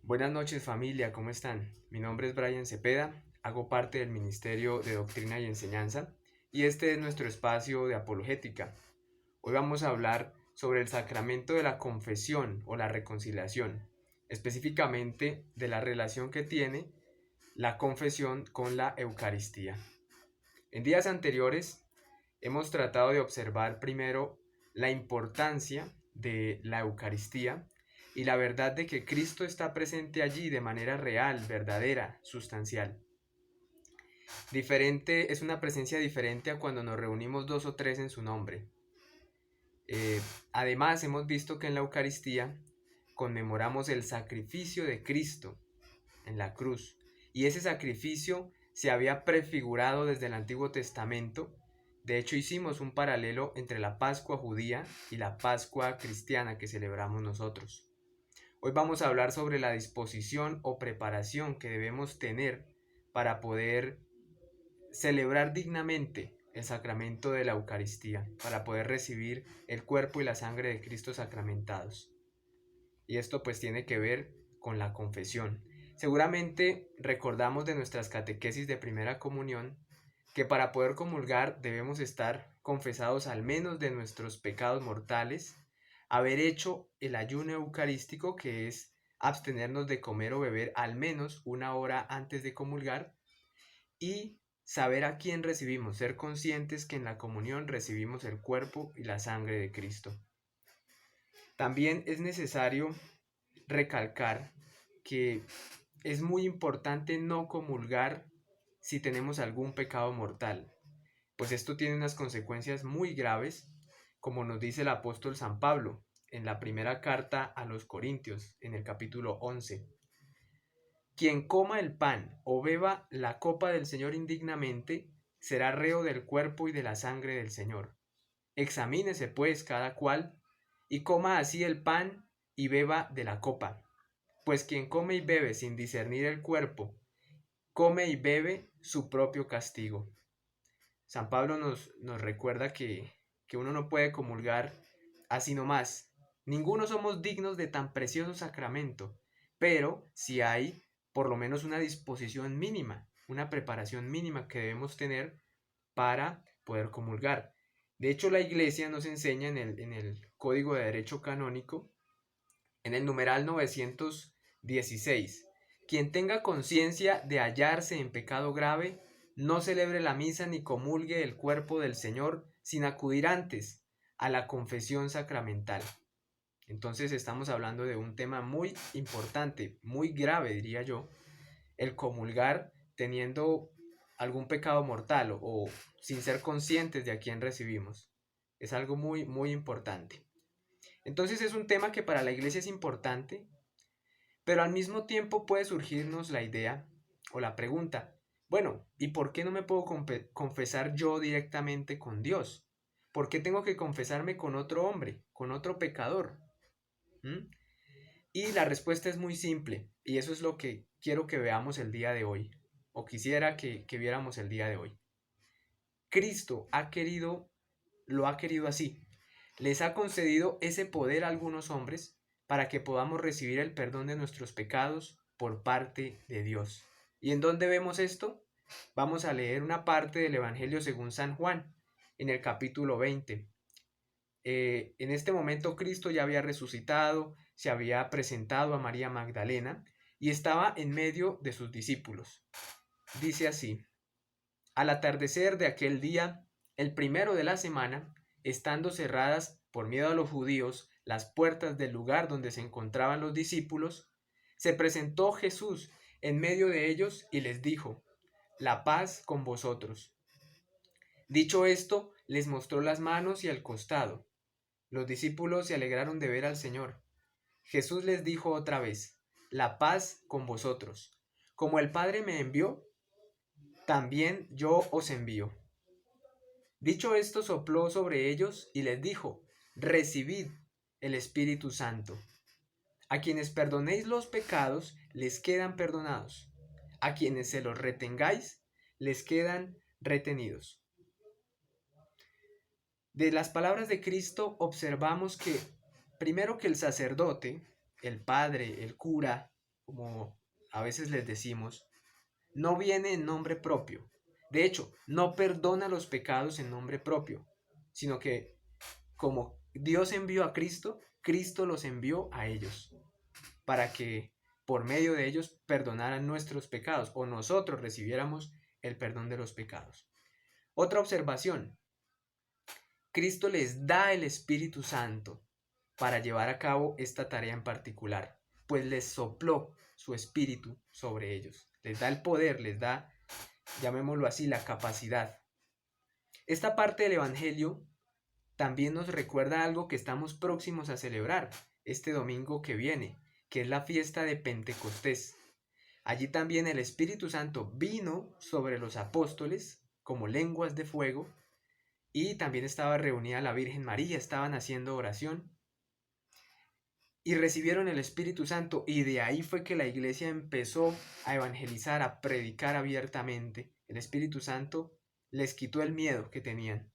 Buenas noches familia, ¿cómo están? Mi nombre es Brian Cepeda, hago parte del Ministerio de Doctrina y Enseñanza y este es nuestro espacio de apologética. Hoy vamos a hablar sobre el sacramento de la confesión o la reconciliación, específicamente de la relación que tiene la confesión con la Eucaristía. En días anteriores hemos tratado de observar primero la importancia de la Eucaristía y la verdad de que Cristo está presente allí de manera real, verdadera, sustancial. Diferente, es una presencia diferente a cuando nos reunimos dos o tres en su nombre. Además, hemos visto que en la Eucaristía conmemoramos el sacrificio de Cristo en la cruz. Y ese sacrificio se había prefigurado desde el Antiguo Testamento. De hecho, hicimos un paralelo entre la Pascua judía y la Pascua cristiana que celebramos nosotros. Hoy vamos a hablar sobre la disposición o preparación que debemos tener para poder celebrar dignamente el sacramento de la Eucaristía, para poder recibir el cuerpo y la sangre de Cristo sacramentados. Y esto pues tiene que ver con la confesión. Seguramente recordamos de nuestras catequesis de primera comunión que para poder comulgar debemos estar confesados al menos de nuestros pecados mortales, haber hecho el ayuno eucarístico, que es abstenernos de comer o beber al menos una hora antes de comulgar, y saber a quién recibimos, ser conscientes que en la comunión recibimos el cuerpo y la sangre de Cristo. También es necesario recalcar que es muy importante no comulgar si tenemos algún pecado mortal, pues esto tiene unas consecuencias muy graves, como nos dice el apóstol San Pablo en la primera carta a los Corintios, en el capítulo 11. Quien coma el pan o beba la copa del Señor indignamente, será reo del cuerpo y de la sangre del Señor. Examínese pues cada cual, y coma así el pan y beba de la copa. Pues quien come y bebe sin discernir el cuerpo, come y bebe su propio castigo. San Pablo nos recuerda que uno no puede comulgar así nomás. Ninguno somos dignos de tan precioso sacramento, pero si hay por lo menos una disposición mínima, una preparación mínima que debemos tener para poder comulgar. De hecho, la Iglesia nos enseña en el Código de Derecho Canónico, en el numeral 916, quien tenga conciencia de hallarse en pecado grave, no celebre la misa ni comulgue el cuerpo del Señor sin acudir antes a la confesión sacramental. Entonces estamos hablando de un tema muy importante, muy grave diría yo, el comulgar teniendo algún pecado mortal o sin ser conscientes de a quién recibimos. Es algo muy, muy importante. Entonces es un tema que para la iglesia es importante, pero al mismo tiempo puede surgirnos la idea o la pregunta, bueno, ¿y por qué no me puedo confesar yo directamente con Dios? ¿Por qué tengo que confesarme con otro hombre, con otro pecador? ¿Mm? Y la respuesta es muy simple, y eso es lo que quiero que veamos el día de hoy, o quisiera que viéramos el día de hoy. Cristo lo ha querido así. Les ha concedido ese poder a algunos hombres para que podamos recibir el perdón de nuestros pecados por parte de Dios. ¿Y en dónde vemos esto? Vamos a leer una parte del Evangelio según San Juan, en el capítulo 20. En este momento Cristo ya había resucitado, se había presentado a María Magdalena y estaba en medio de sus discípulos. Dice así: al atardecer de aquel día, el primero de la semana, estando cerradas por miedo a los judíos las puertas del lugar donde se encontraban los discípulos, se presentó Jesús en medio de ellos y les dijo: la paz con vosotros. Dicho esto, les mostró las manos y el costado. Los discípulos se alegraron de ver al Señor. Jesús les dijo otra vez: la paz con vosotros. Como el Padre me envió, también yo os envío. Dicho esto, sopló sobre ellos y les dijo: recibid el Espíritu Santo. A quienes perdonéis los pecados, les quedan perdonados. A quienes se los retengáis, les quedan retenidos. De las palabras de Cristo observamos que, primero, que el sacerdote, el padre, el cura, como a veces les decimos, no viene en nombre propio. De hecho, no perdona los pecados en nombre propio, sino que como Dios envió a Cristo, Cristo los envió a ellos, para que por medio de ellos perdonaran nuestros pecados o nosotros recibiéramos el perdón de los pecados. Otra observación, Cristo les da el Espíritu Santo para llevar a cabo esta tarea en particular, pues les sopló su espíritu sobre ellos, les da el poder, les da, llamémoslo así, la capacidad. Esta parte del Evangelio también nos recuerda algo que estamos próximos a celebrar este domingo que viene, que es la fiesta de Pentecostés. Allí también el Espíritu Santo vino sobre los apóstoles como lenguas de fuego y también estaba reunida la Virgen María, estaban haciendo oración y recibieron el Espíritu Santo, y de ahí fue que la iglesia empezó a evangelizar, a predicar abiertamente. El Espíritu Santo les quitó el miedo que tenían.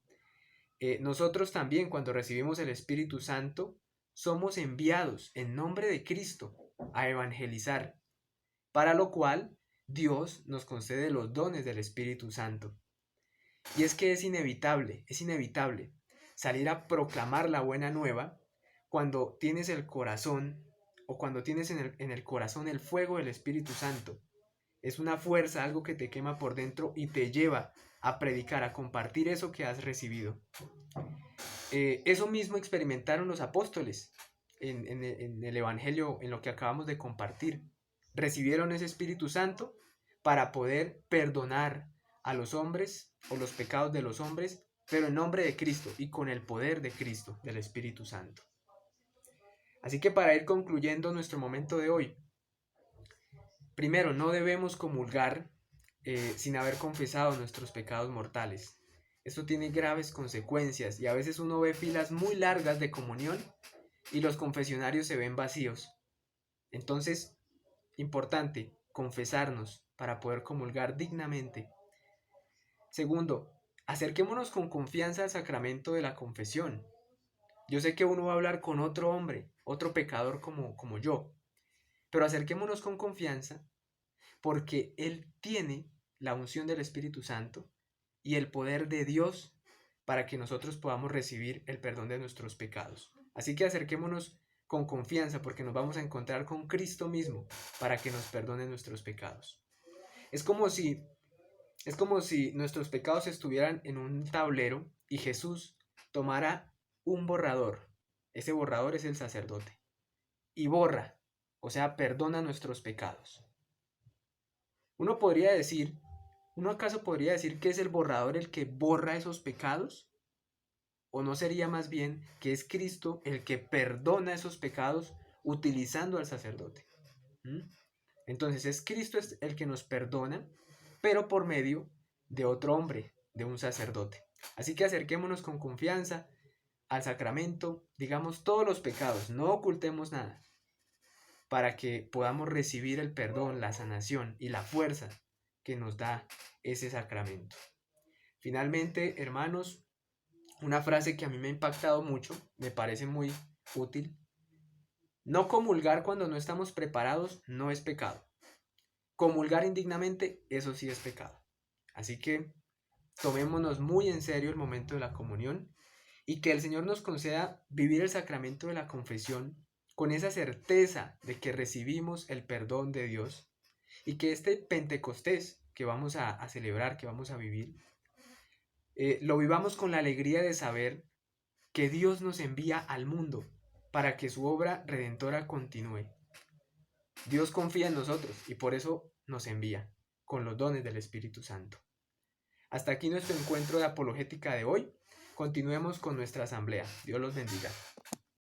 Nosotros también, cuando recibimos el Espíritu Santo, somos enviados en nombre de Cristo a evangelizar, para lo cual Dios nos concede los dones del Espíritu Santo. Y es que es inevitable salir a proclamar la buena nueva cuando tienes el corazón, o cuando tienes en el corazón el fuego del Espíritu Santo. Es una fuerza, algo que te quema por dentro y te lleva a predicar, a compartir eso que has recibido. Eso mismo experimentaron los apóstoles en el Evangelio, en lo que acabamos de compartir. Recibieron ese Espíritu Santo para poder perdonar a los hombres o los pecados de los hombres, pero en nombre de Cristo y con el poder de Cristo, del Espíritu Santo. Así que para ir concluyendo nuestro momento de hoy, primero, no debemos comulgar sin haber confesado nuestros pecados mortales. Esto tiene graves consecuencias y a veces uno ve filas muy largas de comunión y los confesionarios se ven vacíos. Entonces, importante, confesarnos para poder comulgar dignamente. Segundo, acerquémonos con confianza al sacramento de la confesión. Yo sé que uno va a hablar con otro hombre, otro pecador como yo, pero acerquémonos con confianza porque Él tiene la unción del Espíritu Santo y el poder de Dios para que nosotros podamos recibir el perdón de nuestros pecados. Así que acerquémonos con confianza porque nos vamos a encontrar con Cristo mismo para que nos perdone nuestros pecados. Es como si nuestros pecados estuvieran en un tablero y Jesús tomara un borrador. Ese borrador es el sacerdote. Y borra, o sea, perdona nuestros pecados. ¿Uno acaso podría decir que es el borrador el que borra esos pecados? ¿O no sería más bien que es Cristo el que perdona esos pecados utilizando al sacerdote? Entonces es Cristo el que nos perdona, pero por medio de otro hombre, de un sacerdote. Así que acerquémonos con confianza al sacramento, digamos todos los pecados, no ocultemos nada, para que podamos recibir el perdón, la sanación y la fuerza que nos da ese sacramento. Finalmente, hermanos, una frase que a mí me ha impactado mucho, me parece muy útil. No comulgar cuando no estamos preparados no es pecado. Comulgar indignamente, eso sí es pecado. Así que tomémonos muy en serio el momento de la comunión y que el Señor nos conceda vivir el sacramento de la confesión con esa certeza de que recibimos el perdón de Dios y que este Pentecostés que vamos a celebrar, que vamos a vivir, lo vivamos con la alegría de saber que Dios nos envía al mundo para que su obra redentora continúe. Dios confía en nosotros y por eso nos envía con los dones del Espíritu Santo. Hasta aquí nuestro encuentro de apologética de hoy. Continuemos con nuestra asamblea. Dios los bendiga.